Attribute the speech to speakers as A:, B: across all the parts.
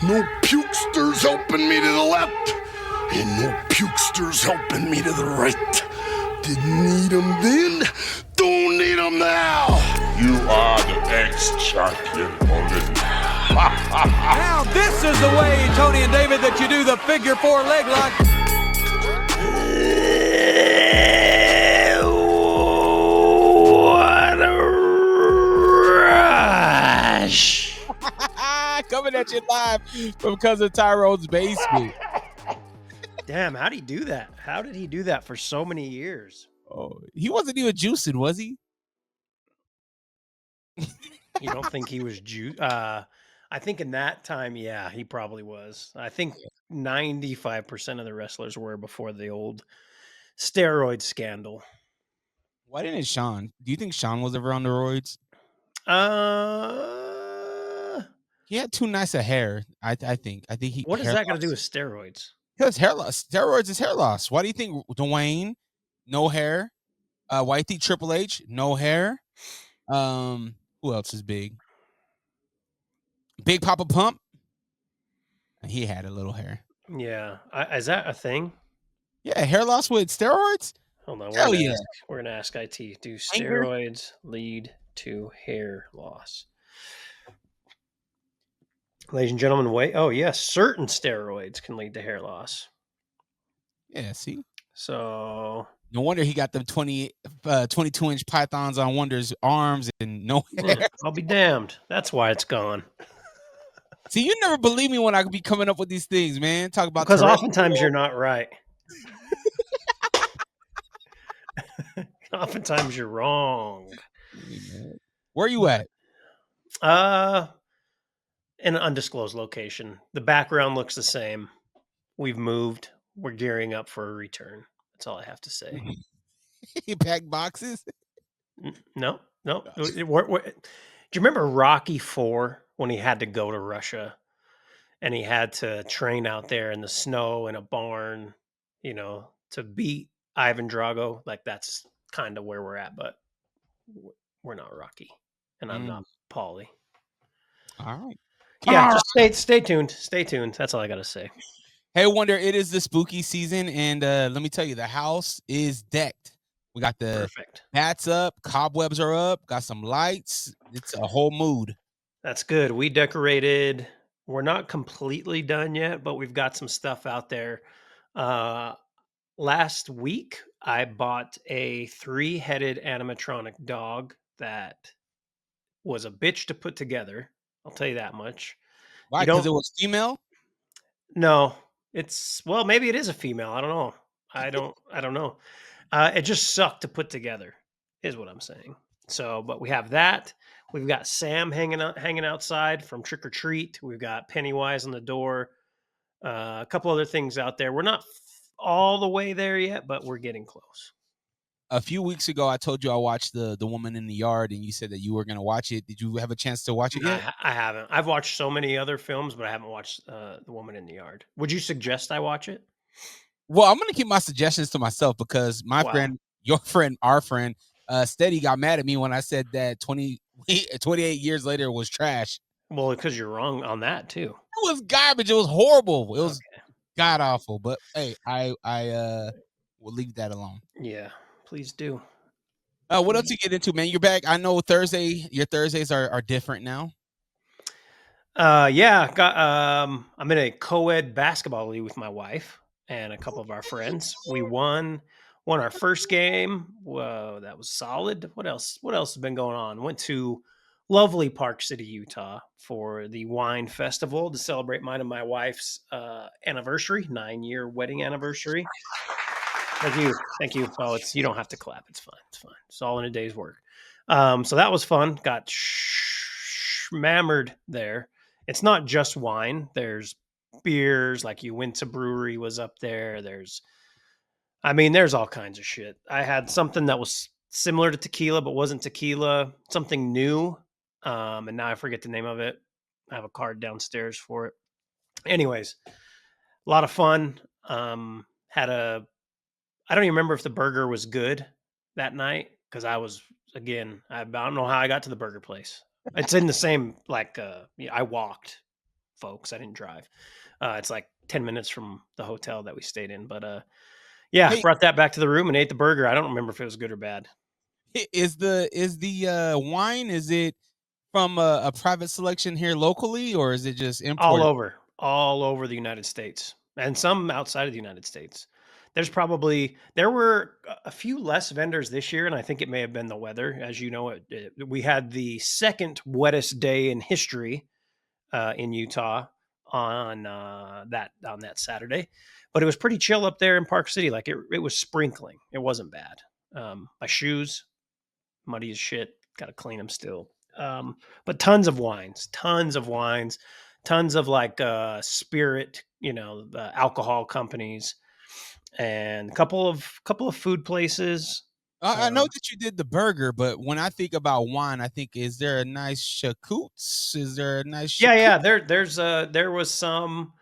A: No pukesters helping me to the left, and no pukesters helping me to the right. Didn't need them then, don't need them now.
B: You are the ex-champion, Olin.
C: Now this is the way, Tony and David, that you do the figure 4 leg lock.
D: What a rush!
E: Coming at you live from Cousin Tyrone's basement.
D: Damn, how did he do that? How did he do that for so many years?
E: Oh, he wasn't even juicing, was he?
D: You don't think he was I think in that time, yeah, he probably was. I think 95% of the wrestlers were before the old steroid scandal.
E: Why didn't Sean? Do you think Sean was ever on the roids? He had too nice a hair. I think he.
D: What is that got to do with steroids?
E: Because hair loss. Steroids is hair loss. Why do you think Dwayne, no hair? Why do you think Triple H, no hair? Who else is big? Big Papa Pump. He had a little hair.
D: Yeah, is that a thing?
E: Yeah, hair loss with steroids.
D: Hold on,
E: Hell yeah.
D: We're gonna ask IT. Do steroids lead to hair loss? Ladies and gentlemen, wait. Oh yes, certain steroids can lead to hair loss.
E: Yeah, see.
D: So
E: no wonder he got the 22-inch pythons on Wonder's arms and no hair.
D: I'll be damned. That's why it's gone.
E: See, you never believe me when I be coming up with these things, man. Talk about
D: because oftentimes you're not right. Oftentimes you're wrong.
E: Where are you at?
D: In an undisclosed location. The background looks the same. We've moved. We're gearing up for a return. That's all I have to say.
E: You pack boxes?
D: No. Do you remember Rocky IV when he had to go to Russia and he had to train out there in the snow in a barn, to beat Ivan Drago? Like that's kind of where we're at, but we're not Rocky, and I'm not Paulie.
E: All right.
D: Yeah, just stay tuned. Stay tuned. That's all I got to say.
E: Hey, Wonder, it is the spooky season, and let me tell you, the house is decked. We got the bats up, cobwebs are up, got some lights. It's a whole mood.
D: That's good. We decorated. We're not completely done yet, but we've got some stuff out there. Last week, I bought a 3-headed animatronic dog that was a bitch to put together. I'll tell you that much.
E: Why? Because it was female?
D: No, maybe it is a female. I don't know. I don't know. It just sucked to put together, is what I'm saying. So, but we have that. We've got Sam hanging outside from Trick or Treat. We've got Pennywise on the door. A couple other things out there. We're not all the way there yet, but we're getting close.
E: A few weeks ago, I told you I watched the Woman in the Yard, and you said that you were going to watch it. Did you have a chance to watch it yet?
D: I haven't. I've watched so many other films, but I haven't watched The Woman in the Yard. Would you suggest I watch it?
E: Well, I'm going to keep my suggestions to myself because my friend, your friend, our friend, Steady got mad at me when I said that 28 years later was trash.
D: Well, because you're wrong on that too.
E: It was garbage. It was horrible. It was god awful. But hey, I will leave that alone.
D: Yeah, please do.
E: What else you get into, man? You're back. I know your Thursdays are different now.
D: Yeah, I'm in a co-ed basketball league with my wife and a couple of our friends. We won our first game. Whoa, that was solid. What else has been going on? Went to lovely Park City, Utah for the wine festival to celebrate mine and my wife's anniversary, 9-year wedding anniversary. Thank you. Oh, you don't have to clap. It's fine. It's all in a day's work. So that was fun. Got mammered there. It's not just wine. There's beers, like Uinta Brewery was up there. There's all kinds of shit. I had something that was similar to tequila, but wasn't tequila, something new. And now I forget the name of it. I have a card downstairs for it. Anyways, a lot of fun. I don't even remember if the burger was good that night because I don't know how I got to the burger place. It's in the same, I walked. folks. I didn't drive. It's like 10 minutes from the hotel that we stayed in. But yeah,
E: Hey,
D: brought that back to the room and ate the burger. I don't remember if it was good or bad.
E: is the wine, is it from a private selection here locally, or is it just
D: All
E: imported?
D: over the United States, and some outside of the United States. There were a few less vendors this year, and I think it may have been the weather. As you know, we had the second wettest day in history in Utah on that Saturday, but it was pretty chill up there in Park City. Like it was sprinkling. It wasn't bad. My shoes muddy as shit. Got to clean them still. But tons of wines, tons of like spirit, alcohol companies, and a couple of food places.
E: I know
D: Um,
E: that you did the burger, but when I think about wine, I think, is there a nice chartreuse? Is there a nice
D: yeah,
E: chartreuse?
D: yeah. There was some.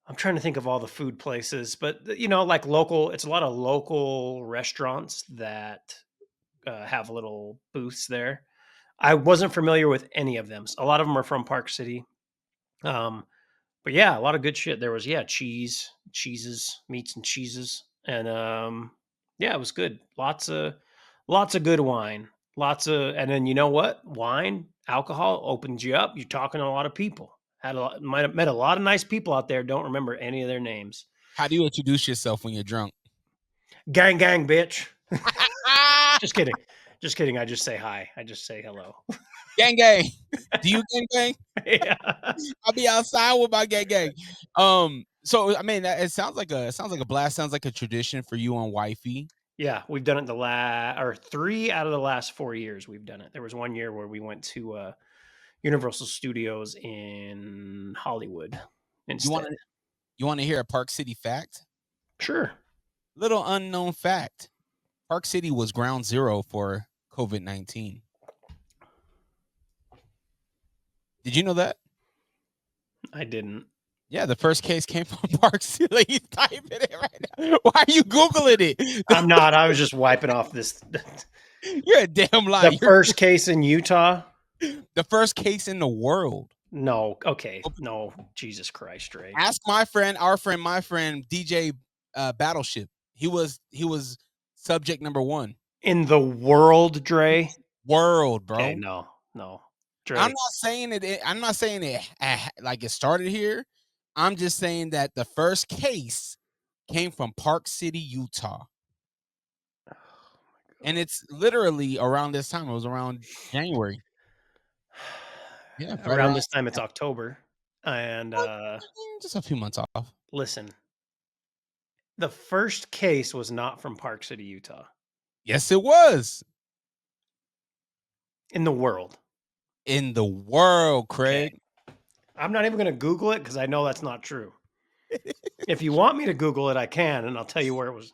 D: I'm trying to think of all the food places, but like local. It's a lot of local restaurants that have little booths there. I wasn't familiar with any of them. A lot of them are from Park City. Um, but yeah, a lot of good shit. There was cheeses, meats and cheeses, and yeah, it was good. Lots of good wine. And then you know what? Wine, alcohol opens you up. You're talking to a lot of people. Might have met a lot of nice people out there. Don't remember any of their names.
E: How do you introduce yourself when you're drunk?
D: Gang, gang, bitch. Just kidding. Just kidding. I just say hi. I just say hello.
E: Gang, gang. Do you gang, gang?
D: Yeah.
E: I'll be outside with my gang, gang. So I mean, it sounds like a blast. Sounds like a tradition for you and wifey.
D: Yeah, we've done it or 3 out of the last 4 years we've done it. There was one year where we went to Universal Studios in Hollywood
E: You want
D: instead.
E: to you want to hear a Park City fact?
D: Sure.
E: Little unknown fact: Park City was ground zero for COVID-19. Did you know that?
D: I didn't.
E: Yeah, the first case came from Park City. Like, he's typing it right now. Why are you Googling it?
D: I'm not. I was just wiping off this.
E: You're a damn liar.
D: The first case in Utah?
E: The first case in the world.
D: No. Okay. No. Jesus Christ, Ray.
E: Ask my friend, my friend, DJ Battleship. He was subject number 1.
D: In the world, Dre?
E: World, bro.
D: Okay, no. Dre.
E: I'm not saying it like it started here. I'm just saying that the first case came from Park City, Utah. And it's literally around this time. It was around January. Yeah,
D: Around this time, it's October. And
E: just a few months off.
D: listen, the first case was not from Park City, Utah.
E: Yes, it was.
D: In the world.
E: In the world, Craig.
D: Okay. I'm not even going to Google it because I know that's not true. If you want me to Google it, I can, and I'll tell you where it was.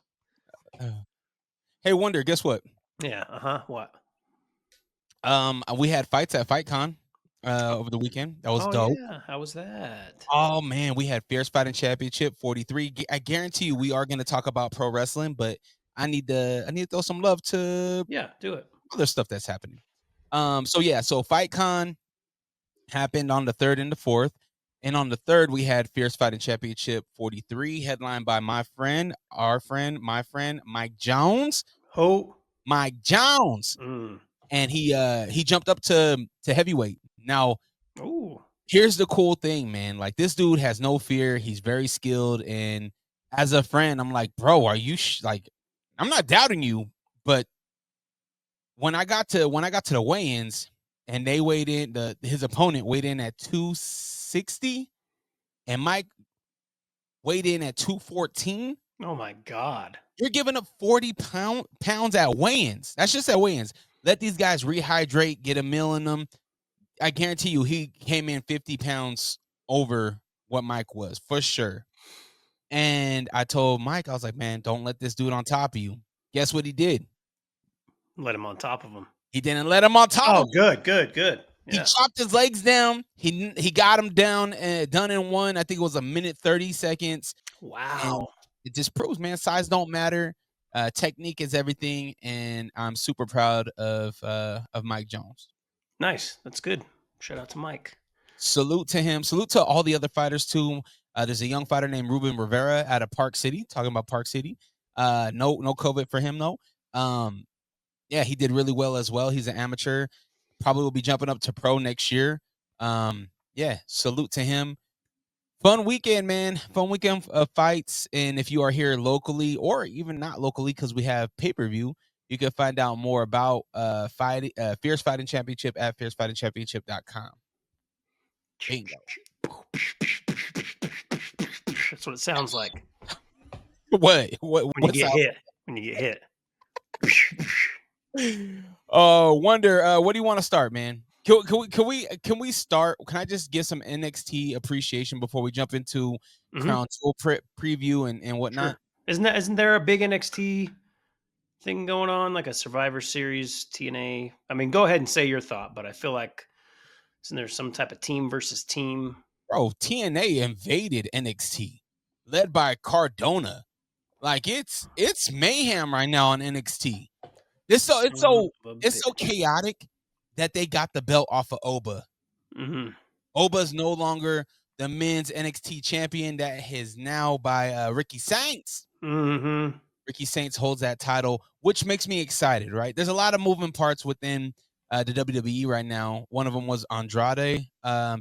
E: Hey, Wonder, guess what?
D: Yeah. What?
E: We had fights at FightCon over the weekend. That was dope.
D: Yeah. How was that?
E: Oh man, we had Fierce Fighting Championship 43. I guarantee you, we are going to talk about pro wrestling, but I need to throw some love to
D: do it.
E: Other stuff that's happening. So FightCon happened on the 3rd and the 4th. And on the 3rd, we had Fierce Fighting Championship 43, headlined by my friend, Mike Jones.
D: Who?
E: Mike Jones. And he jumped up to heavyweight. Now, here's the cool thing, man. Like, this dude has no fear. He's very skilled. And as a friend, I'm like, bro, are you like, I'm not doubting you, but when I got to the weigh-ins and they weighed in, his opponent weighed in at 260 and Mike weighed in at 214.
D: Oh my God.
E: You're giving up 40 pounds at weigh-ins. That's just at weigh-ins. Let these guys rehydrate, get a meal in them. I guarantee you he came in 50 pounds over what Mike was, for sure. And I told Mike, I was like, man, don't let this dude on top of you. Guess what he did?
D: Let him on top of him.
E: He didn't let him on top of him.
D: Good. Yeah.
E: He chopped his legs down. He got him down and done in one. I think it was a minute 30 seconds.
D: Wow.
E: And it just proves, man, size don't matter. Technique is everything, and I'm super proud of Mike Jones.
D: Nice. That's good. Shout out to Mike.
E: salute to him. Salute to all the other fighters too. There's a young fighter named Ruben Rivera out of Park City. Talking about Park City. No COVID for him though. Yeah, he did really well as well. He's an amateur. Probably will be jumping up to pro next year. Yeah, salute to him. Fun weekend, man. Fun weekend of fights. And if you are here locally or even not locally, because we have pay-per-view, you can find out more about Fierce Fighting Championship at fiercefightingchampionship.com. Bingo.
D: That's what it sounds like.
E: What
D: when you get hit. When you get
E: hit. Wonder, what do you want to start, man? Can we start? Can I just get some NXT appreciation before we jump into Crown Jewel preview and whatnot?
D: Sure. Isn't there a big NXT thing going on, like a Survivor Series TNA? I mean, go ahead and say your thought, but I feel like isn't there some type of team versus team?
E: Bro, TNA invaded NXT, led by Cardona. Like it's mayhem right now on NXT. It's so chaotic that they got the belt off of Oba. Oba's no longer the men's NXT champion. That is now by Ricky Saints. Ricky Saints holds that title, which makes me excited, right? There's a lot of moving parts within the WWE right now. One of them was Andrade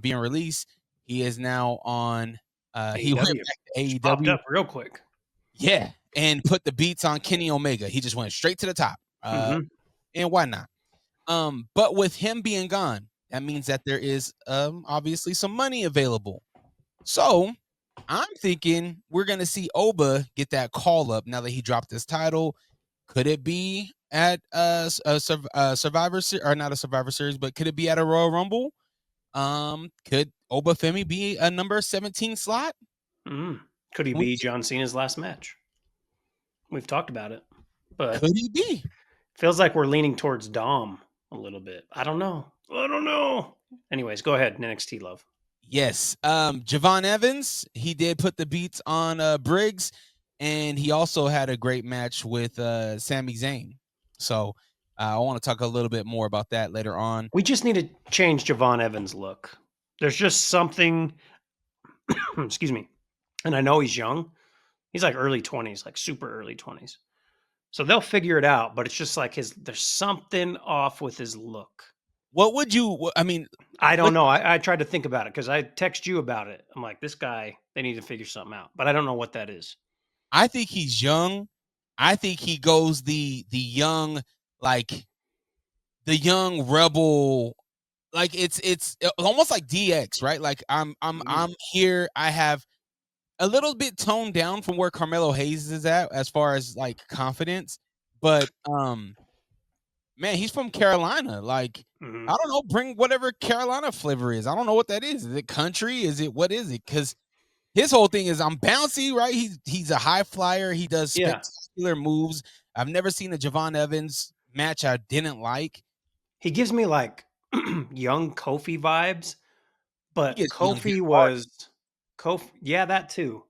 E: being released. He is now on he went back to AEW.
D: Popped up real quick.
E: Yeah, and put the beats on Kenny Omega. He just went straight to the top. And why not? But with him being gone, that means that there is obviously some money available. So I'm thinking we're gonna see Oba get that call up now that he dropped his title. Could it be at a Survivor Series, or not a Survivor Series, but could it be at a Royal Rumble? Could Oba Femi be a number 17 slot?
D: Could he be John Cena's last match? We've talked about it, but
E: could he be?
D: Feels like we're leaning towards Dom a little bit. I don't know. Anyways, go ahead. NXT love.
E: Yes. Javon Evans, he did put the beats on Briggs, and he also had a great match with Sami Zayn. So I want to talk a little bit more about that later on.
D: We just need to change Javon Evans' look. There's just something, excuse me, and I know he's young. He's like early 20s, like super early 20s. So they'll figure it out, but it's just like there's something off with his look.
E: What would you, I mean,
D: I don't know. I tried to think about it because I text you about it. I'm like, this guy, they need to figure something out, but I don't know what that is.
E: I think he's young. I think he goes the young, like the young rebel, like it's almost like DX, right? Like I'm here. I have a little bit toned down from where Carmelo Hayes is at as far as like confidence, but man, he's from Carolina. Like I don't know, bring whatever Carolina flavor is. I don't know what that is. Is it country? Is it what is it? Because his whole thing is I'm bouncy, right? He's a high flyer. He does spectacular moves. I've never seen a Javon Evans match I didn't like.
D: He gives me like young Kofi vibes, but Kofi was Kofi. Yeah, that too.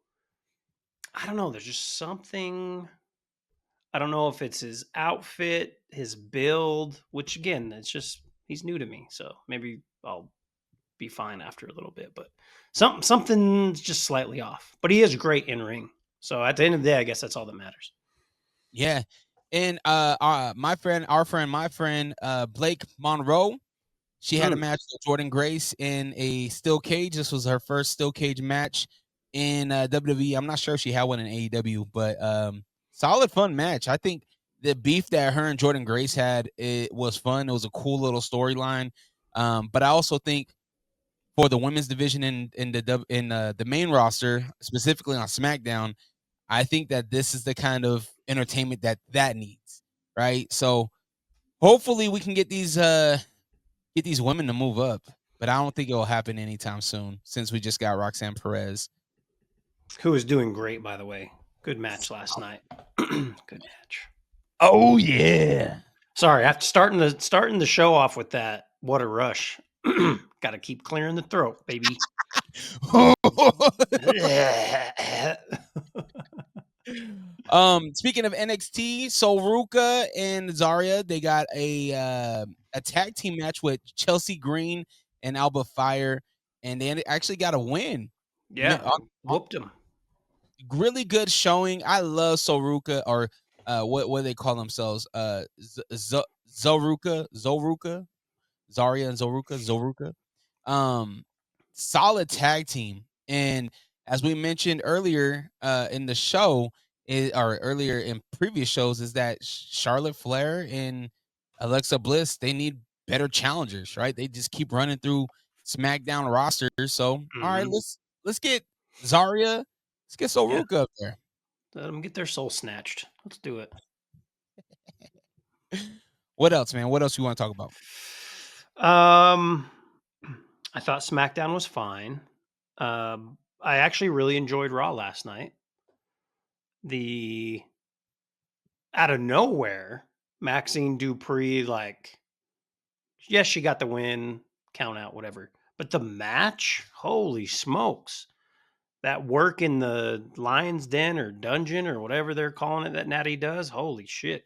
D: I don't know. There's just something. I don't know if it's his outfit, his build, which again, it's just he's new to me, so maybe I'll be fine after a little bit. But something's just slightly off. But he is great in ring. So at the end of the day, I guess that's all that matters.
E: Yeah. And my friend Blake Monroe, she had a match with Jordan Grace in a steel cage. This was her first steel cage match in WWE. I'm not sure if she had one in AEW, but solid fun match. I think the beef that her and Jordan Grace had, it was fun. It was a cool little storyline. But I also think for the women's division in the main roster, specifically on SmackDown, I think that this is the kind of entertainment that needs, right? So hopefully we can get these women to move up, but I don't think it will happen anytime soon since we just got Roxanne Perez,
D: who is doing great, by the way. Good match last night. Good match.
E: Oh yeah.
D: Sorry, after starting the show off with that, what a rush. Got to keep clearing the throat, baby.
E: Speaking of NXT, so Ruka and Zarya, they got a tag team match with Chelsea Green and Alba Fire. and they actually got a win.
D: Yeah, whooped him.
E: Really good showing. I love Soruka, or what do they call themselves? Zoruka, Zarya and Zoruka. Solid tag team. And as we mentioned earlier in the show, or earlier in previous shows, is that Charlotte Flair and Alexa Bliss, they need better challengers, right? They just keep running through SmackDown rosters. So, all right, let's get Zarya, let's get Soruka up there.
D: Let them get their soul snatched. Let's do it.
E: What else, man? What else you want to talk about?
D: I thought SmackDown was fine. I actually really enjoyed Raw last night. Out of nowhere, Maxine Dupree, yes, she got the win, count out, whatever. But the match, holy smokes. That work in the lion's den or dungeon or whatever they're calling it that Natty does, holy shit.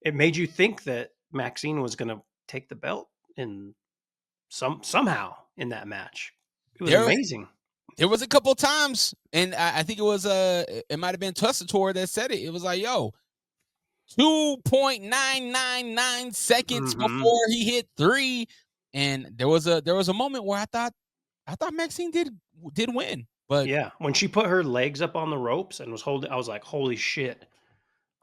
D: It made you think that Maxine was going to take the belt in somehow in that match. It was amazing.
E: There was a couple times, and I think it was it might have been Tussator that said it. It was like, yo, 2.999 seconds before he hit 3. And there was a moment where I thought Maxine did win. But
D: yeah, when she put her legs up on the ropes and was holding, I was like, holy shit.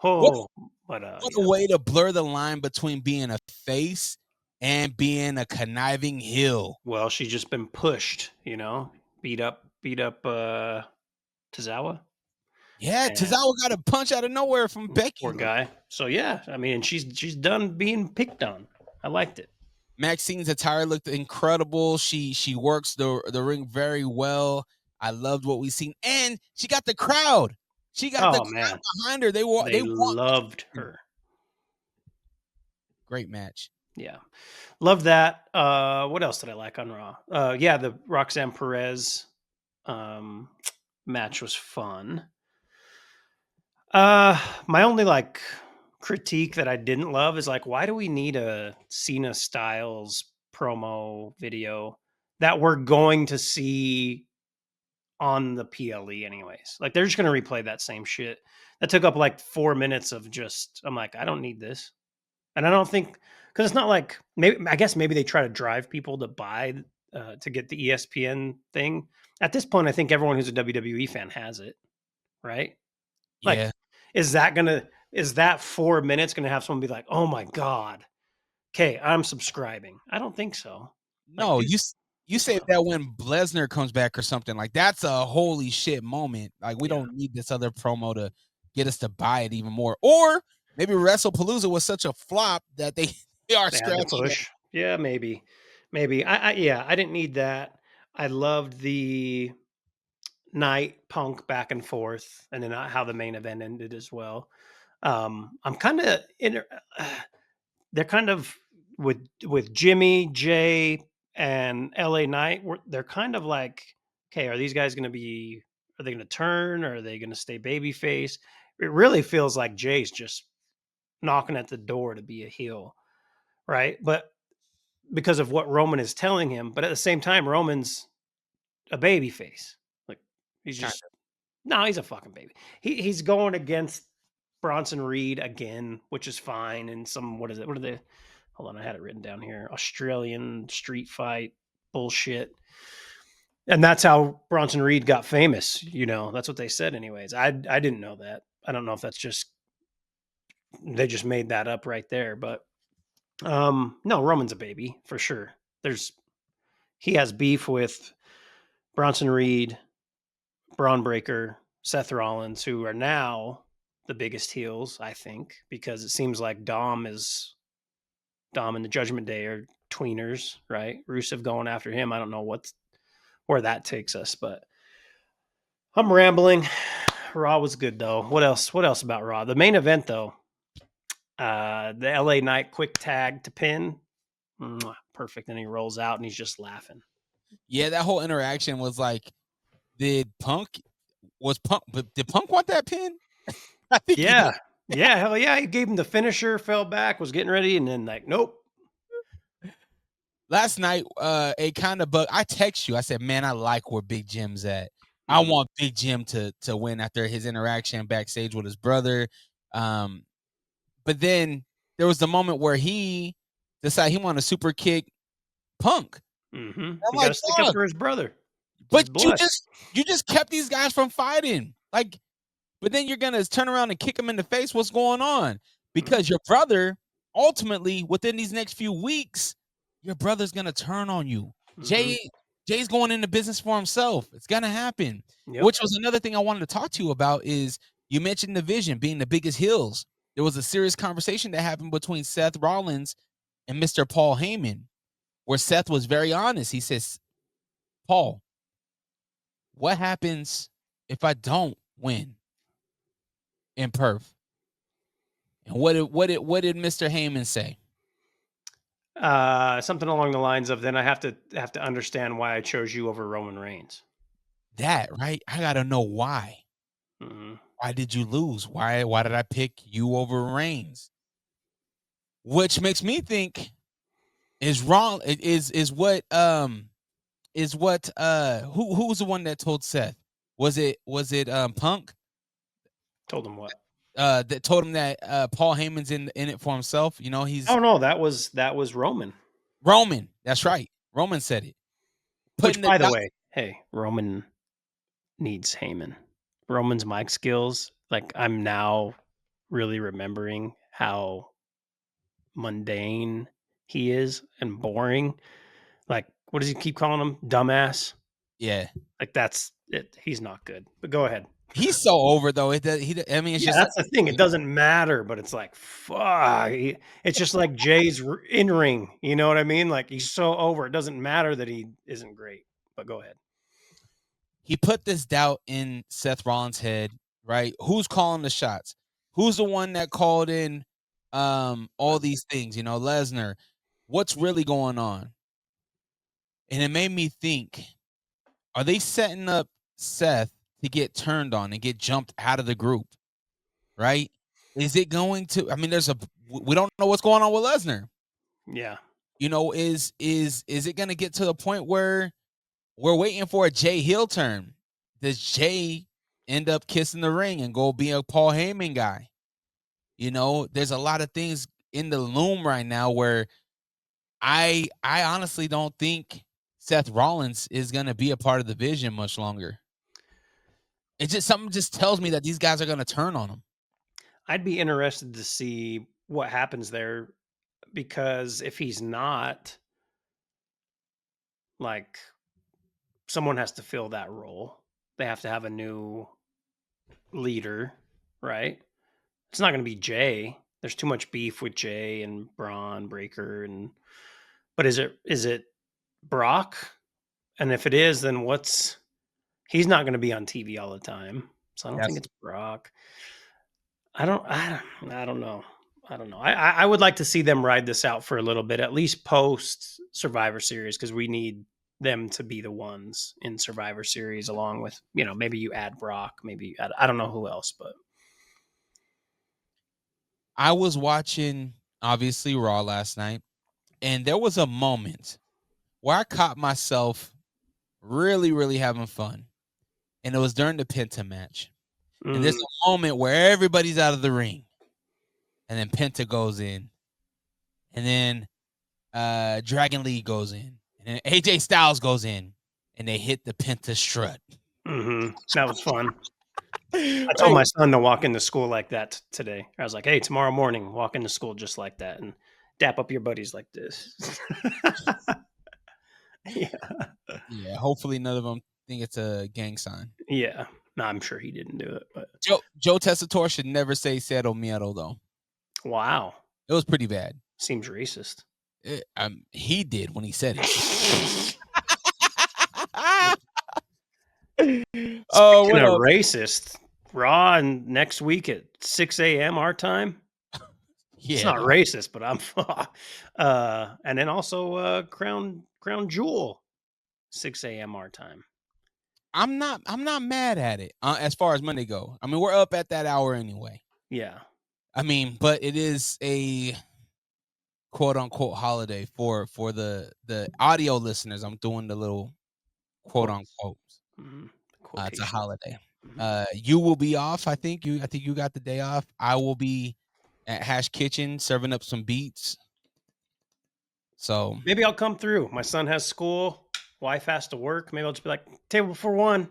D: What
E: a way to blur the line between being a face and being a conniving heel.
D: Well, she's just been pushed, beat up Tozawa.
E: Yeah, Tozawa got a punch out of nowhere from Becky.
D: Poor guy. So yeah, I mean, she's done being picked on. I liked it.
E: Maxine's attire looked incredible. She works the ring very well. I loved what we seen, and she got the crowd. She got the crowd behind her. They
D: loved her.
E: Great match.
D: Yeah, love that. What else did I like on Raw? The Roxanne Perez match was fun. My only critique that I didn't love is why do we need a Cena Styles promo video that we're going to see on the PLE anyways? They're just going to replay that same shit. That took up 4 minutes of just, I'm like, I don't need this. And I don't think, because it's not I guess maybe they try to drive people to buy, to get the ESPN thing. At this point, I think everyone who's a WWE fan has it, right?
E: Yeah.
D: Is that 4 minutes going to have someone be like, oh my God, okay, I'm subscribing? I don't think so.
E: No, you say that when Lesnar comes back or something, that's a holy shit moment. We don't need this other promo to get us to buy it even more. Or maybe WrestlePalooza was such a flop that they are scratching it.
D: Yeah, maybe. I didn't need that. I loved the night Punk back and forth, and then how the main event ended as well. I'm kind of they're kind of with Jimmy, Jay, and LA Knight. They're kind of okay, are these guys are they going to turn, or are they going to stay babyface? It really feels like Jay's just knocking at the door to be a heel, right? But because of what Roman is telling him, but at the same time, Roman's a babyface. He's just he's a fucking baby. He's going against Bronson Reed again, which is fine. And what is it? What are they? Hold on, I had it written down here. Australian street fight bullshit. And that's how Bronson Reed got famous. That's what they said anyways. I didn't know that. I don't know if that's just, they just made that up right there. But no, Roman's a baby for sure. He has beef with Bronson Reed, Braun Breaker, Seth Rollins, who are now the biggest heels, I think, because it seems like Dom and the Judgment Day are tweeners, right? Rusev going after him. I don't know where that takes us, but I'm rambling. Raw was good though. What else about Raw? The main event though, the LA Knight quick tag to pin. Perfect. And he rolls out and he's just laughing.
E: Yeah, that whole interaction was did Punk want that pin?
D: I think yeah. Hell yeah. He gave him the finisher, fell back, was getting ready, and then nope.
E: last night, it kind of I text you. I said, man, I like where Big Jim's at. I
D: Mhm.
E: want Big Jim to win after his interaction backstage with his brother. But then there was the moment where he decided he wanted to super kick Punk.
D: Mm-hmm.
E: I'm
D: He got
E: like,
D: to stick up
E: dog,
D: for his brother. It's his
E: but
D: blood.
E: you just kept these guys from fighting. Like, but then you're gonna turn around and kick him in the face. What's going on? Because your brother, ultimately, within these next few weeks, your brother's gonna turn on you.
D: Mm-hmm.
E: Jay's going into business for himself. It's gonna happen.
D: Yep.
E: Which was another thing I wanted to talk to you about is you mentioned the Vision being the biggest heels. There was a serious conversation that happened between Seth Rollins and Mr. Paul Heyman, where Seth was very honest. He says, Paul, what happens if I don't win in Perth? And what did Mr. Heyman say?
D: Something along the lines of, then I have to understand why I chose you over Roman Reigns.
E: That, right? I gotta know why.
D: Mm-hmm.
E: Why did you lose? Why did I pick you over Reigns? Which makes me think is wrong. Is what who was the one that told Seth? Was it Punk?
D: Told him what?
E: That told him that Paul Heyman's in it for himself. You know, he's
D: Oh no, that was Roman.
E: Roman. That's right. Roman said it.
D: Which,
E: Putting the
D: by the way, hey, Roman needs Heyman. Roman's mic skills, like, I'm now really remembering how mundane he is and boring. Like, what does he keep calling him? Dumbass.
E: yeah.
D: Like, that's it. He's not good. But go ahead.
E: He's so over though. I mean, it's
D: Yeah,
E: just like
D: that's the thing. It doesn't matter, but it's like, fuck. It's just like Jay's in ring. You know what I mean? Like, he's so over. It doesn't matter that he isn't great. But go ahead.
E: he put this doubt in Seth Rollins' head, right? Who's calling the shots? Who's the one that called in all these things, you know, Lesnar? What's really going on? And it made me think, are they setting up Seth to get turned on and get jumped out of the group? Right? Is it going to we don't know what's going on with Lesnar.
D: Yeah.
E: You know, is it going to get to the point where we're waiting for a Jay heel turn? Does Jay end up kissing the ring and go be a Paul Heyman guy? You know, there's a lot of things in the loom right now where I honestly don't think Seth Rollins is going to be a part of the Vision much longer. It's just something just tells me that these guys are going to turn on him.
D: I'd be interested to see what happens there, because if he's not, like, someone has to fill that role. They have to have a new leader, right? It's not going to be Jay. There's too much beef with Jay and Braun Breaker, but is it Brock? And if it is, then he's not going to be on TV all the time. So I don't think
E: Yes.
D: it's Brock. I don't know. I don't know. I would like to see them ride this out for a little bit, at least post Survivor Series, because we need them to be the ones in Survivor Series, along with, maybe you add Brock, maybe I don't know who else, but
E: I was watching, obviously, Raw last night, and there was a moment where I caught myself really, really having fun. And it was during the Penta match. And there's a moment where everybody's out of the ring. And then Penta goes in. And then Dragon Lee goes in. And then AJ Styles goes in. And they hit the Penta strut.
D: that was fun. I told my son to walk into school like that today. I was like, hey, tomorrow morning, walk into school just like that and dap up your buddies like this.
E: Yeah, hopefully none of them think it's a gang sign.
D: Yeah. No, I'm sure he didn't do it, but
E: Joe Tessitore should never say Cero Miedo, though.
D: wow.
E: It was pretty bad.
D: Seems racist.
E: He did when he said it.
D: Speaking of racist, Raw and next week at 6 a.m. our time.
E: Yeah,
D: it's not racist, but I'm and then also Crown Jewel, 6 a.m. our time.
E: I'm not mad at it as far as Monday go. I mean, we're up at that hour anyway.
D: Yeah.
E: I mean, but it is a quote unquote holiday for the audio listeners. I'm doing the little quote unquote. It's a holiday. You will be off. I think you got the day off. I will be at Hash Kitchen serving up some beats. So
D: maybe I'll come through. My son has school. Wife has to work. Maybe I'll just be like, table for one.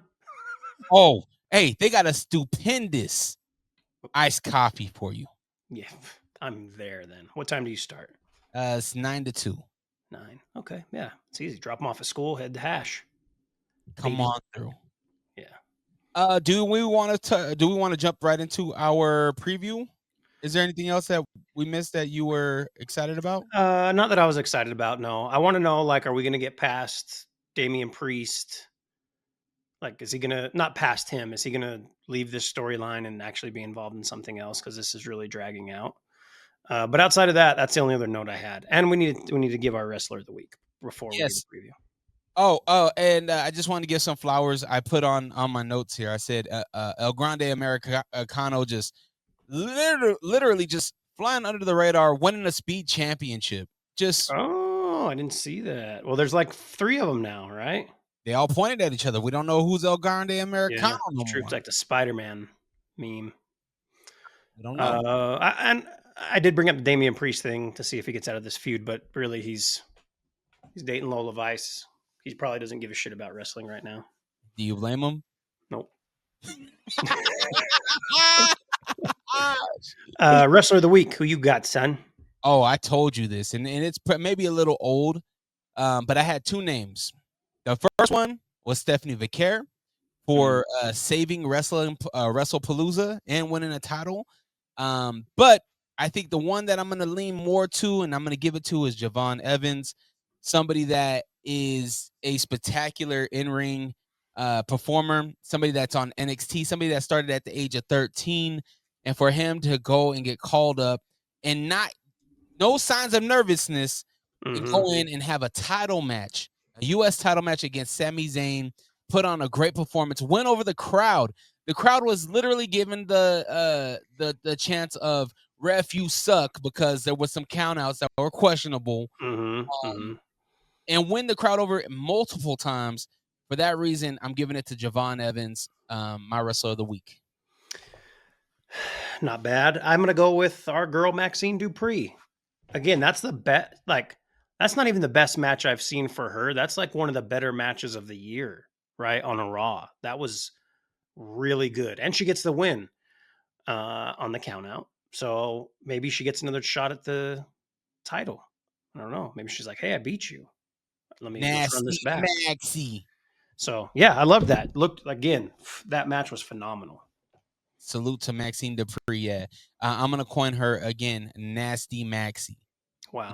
E: Oh, hey, they got a stupendous iced coffee for you.
D: Yeah, I'm there then. What time do you start?
E: It's 9 to 2.
D: 9. Okay, yeah, it's easy. Drop them off at school. Head to Hash.
E: Come on through.
D: Yeah.
E: Do we want to jump right into our preview? Is there anything else that we missed that you were excited about?
D: Not that I was excited about. No, I want to know, like, are we going to get past Damian Priest? Like, is he going to not past him? Is he going to leave this storyline and actually be involved in something else? Because this is really dragging out. But outside of that, that's the only other note I had. And we need to give our wrestler of the week before we do the preview.
E: Oh, and I just want to give some flowers. I put on my notes here. I said El Grande Americano just literally just flying under the radar, winning a speed championship. Just
D: I didn't see that. Well, there's like 3 of them now, right?
E: They all pointed at each other. We don't know who's El Grande Americano no more.
D: It's like the Spider-Man meme.
E: We don't know.
D: I did bring up the Damian Priest thing to see if he gets out of this feud, but really he's dating Lola Vice. He probably doesn't give a shit about wrestling right now.
E: Do you blame him?
D: Nope. Wrestler of the week, who you got, son?
E: Oh, I told you this, and it's maybe a little old, but I had 2 names. The first one was Stephanie Vicaire for saving WrestlePalooza and winning a title. But I think the one that I'm going to lean more to, and I'm going to give it to, is Javon Evans, somebody that is a spectacular in-ring performer, somebody that's on NXT, somebody that started at the age of 13, and for him to go and get called up and no signs of nervousness, and go in and have a title match, a U.S. title match against Sami Zayn, put on a great performance, went over the crowd. The crowd was literally given the chance of ref, you suck, because there was some countouts that were questionable. And win the crowd over multiple times. For that reason, I'm giving it to Javon Evans, my wrestler of the week.
D: Not bad. I'm going to go with our girl, Maxine Dupree. Again, that's the best. Like, that's not even the best match I've seen for her. That's like one of the better matches of the year, right? On a Raw. That was really good. And she gets the win on the count out. So maybe she gets another shot at the title. I don't know. Maybe she's like, hey, I beat you. Let's run this back.
E: Maxie.
D: So, yeah, I love that. Looked, again, that match was phenomenal.
E: Salute to Maxine Dupree. Yeah. I'm going to coin her again, Nasty Maxie.
D: Wow.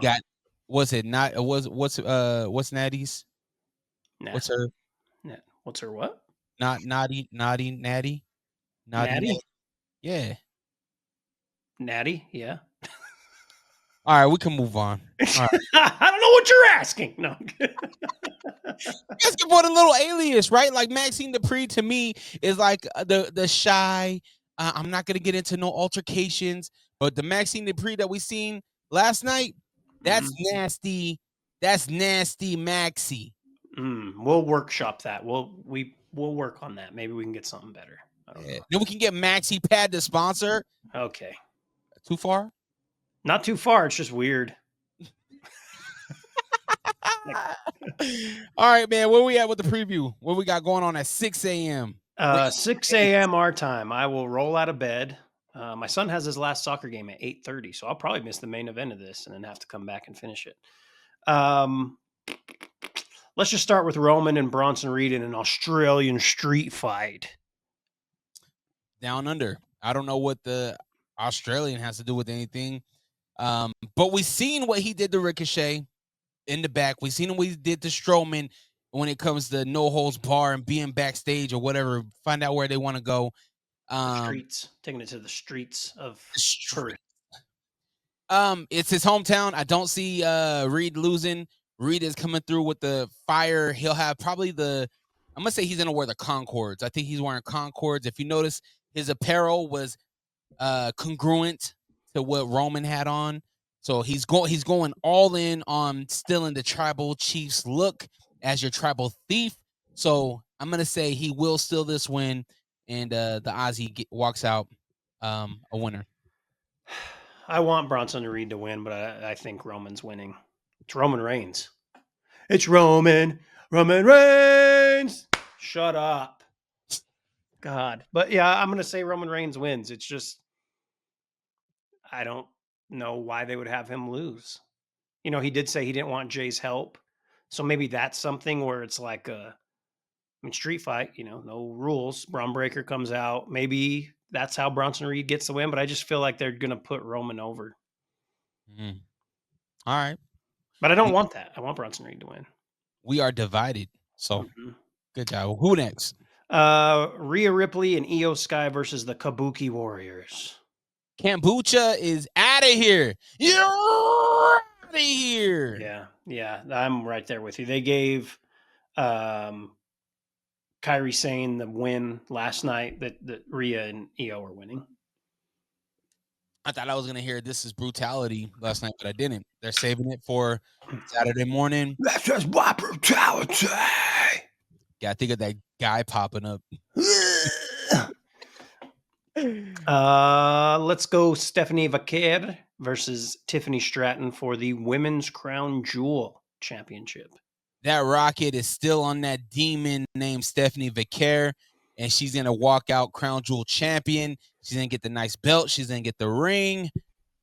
E: What's Natty's? What's her?
D: What's her what?
E: Natty. Yeah.
D: Natty, yeah.
E: All right, we can move on. All right.
D: I don't know what you're asking. No.
E: Asking for the little alias, right? Like Maxine Dupree to me is like the shy. I'm not gonna get into no altercations, but the Maxine Dupree that we seen last night, that's nasty. That's nasty, Maxie.
D: We'll workshop that. We'll work on that. Maybe we can get something better. I don't know.
E: Then we can get Maxie Pad to sponsor.
D: Okay.
E: Too far?
D: Not too far. It's just weird.
E: All right, man. Where we at with the preview? What we got going on at 6 a.m.?
D: 6 a.m. our time. I will roll out of bed. My son has his last soccer game at 8:30, so I'll probably miss the main event of this and then have to come back and finish it. Let's just start with Roman and Bronson Reed in an Australian street fight.
E: Down under. I don't know what the Australian has to do with anything. But we've seen what he did to Ricochet in the back. We've seen what he did to Strowman when it comes to no holds bar and being backstage or whatever. Find out where they want to go.
D: Streets, taking it to the streets of Perth.
E: It's his hometown. I don't see Reed losing. Reed is coming through with the fire. He'll have probably I'm gonna say he's gonna wear the Concords. I think he's wearing Concords. If you notice, his apparel was congruent to what Roman had on. So he's going all in on stealing the tribal chief's look as your tribal thief. So I'm gonna say he will steal this win, and the Aussie walks out a winner.
D: I want Bronson Reed to win, but I think Roman's winning. It's Roman Reigns. It's Roman Reigns. Shut up. God. But yeah, I'm going to say Roman Reigns wins. It's just, I don't know why they would have him lose. You know, he did say he didn't want Jay's help. So maybe that's something where it's like street fight, you know, no rules. Braun Breaker comes out. Maybe that's how Bronson Reed gets the win, but I just feel like they're going to put Roman over.
E: Mm. All right.
D: But I don't want that. I want Bronson Reed to win.
E: We are divided. So good job. Who next?
D: Rhea Ripley and Io Sky versus the Kabuki Warriors.
E: Kombucha is out of here. You're out of here.
D: Yeah. I'm right there with you. They gave Kairi Sane the win last night that Rhea and Io were winning.
E: I thought I was going to hear This Is Brutality last night, but I didn't. They're saving it for Saturday morning.
A: That's just my brutality.
E: Yeah, I think of that guy popping up.
D: Let's go Stephanie Vaquer versus Tiffany Stratton for the Women's Crown Jewel Championship.
E: That Rocket is still on that demon named Stephanie Vaquer, and she's going to walk out Crown Jewel champion. She's going to get the nice belt. She's going to get the ring.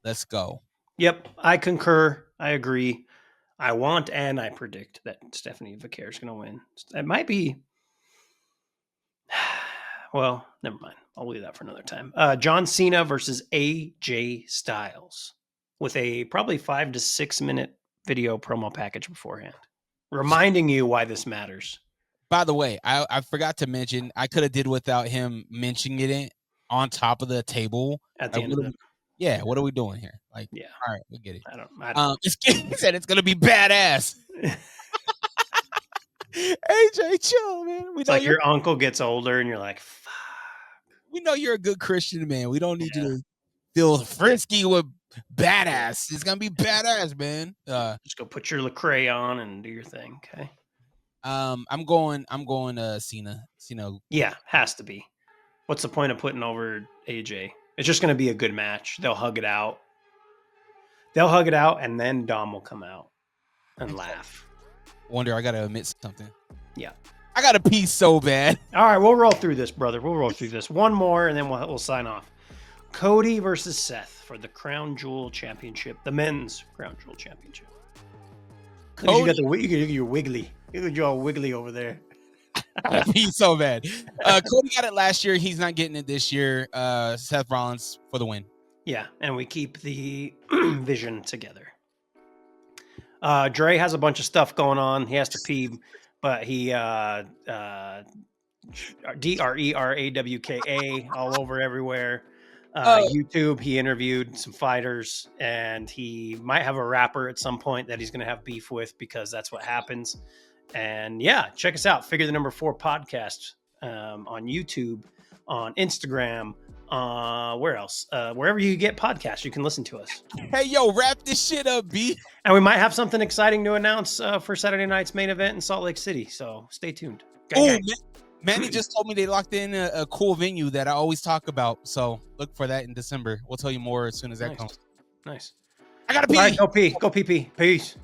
E: Let's go.
D: Yep, I concur. I agree. I want and I predict that Stephanie Vaquer is going to win. It might be... Well, never mind. I'll leave that for another time. John Cena versus AJ Styles with a probably 5 to 6 minute video promo package beforehand, reminding you why this matters.
E: By the way, I forgot to mention, I could have did without him mentioning it on top of the table.
D: At the end of the...
E: Yeah, what are we doing here? Like,
D: yeah.
E: All right, we get it.
D: I don't
E: he said it's going to be badass. AJ, chill, man.
D: It's like your uncle gets older and you're like, fuck.
E: We know you're a good Christian, man. We don't need you to feel frisky with badass. It's gonna be badass, man.
D: Just go put your Lecrae on and do your thing, okay?
E: I'm going Cena.
D: Yeah, has to be. What's the point of putting over AJ? It's just gonna be a good match. They'll hug it out. And then Dom will come out and laugh.
E: Wonder, I gotta admit something.
D: Yeah.
E: I gotta pee so bad.
D: All right, we'll roll through this, brother. We'll roll through this. One more, and then we'll sign off. Cody versus Seth for the Crown Jewel Championship, the Men's Crown Jewel Championship. You got your wiggly. You got your wiggly over there.
E: I pee so bad. Cody got it last year. He's not getting it this year. Seth Rollins for the win.
D: Yeah, and we keep the vision together. Dre has a bunch of stuff going on. He has to pee, but he DreRawka all over everywhere. YouTube, he interviewed some fighters, and he might have a rapper at some point that he's going to have beef with because that's what happens. And yeah, check us out. Figure the Number 4 podcast on YouTube, on Instagram. Where else? Wherever you get podcasts, you can listen to us.
E: Hey, yo, wrap this shit up, B.
D: And we might have something exciting to announce for Saturday night's main event in Salt Lake City. So stay tuned.
E: Manny just told me they locked in a cool venue that I always talk about. So look for that in December. We'll tell you more as soon as that comes.
D: Nice.
E: I gotta pee.
D: All right, go pee. Peace.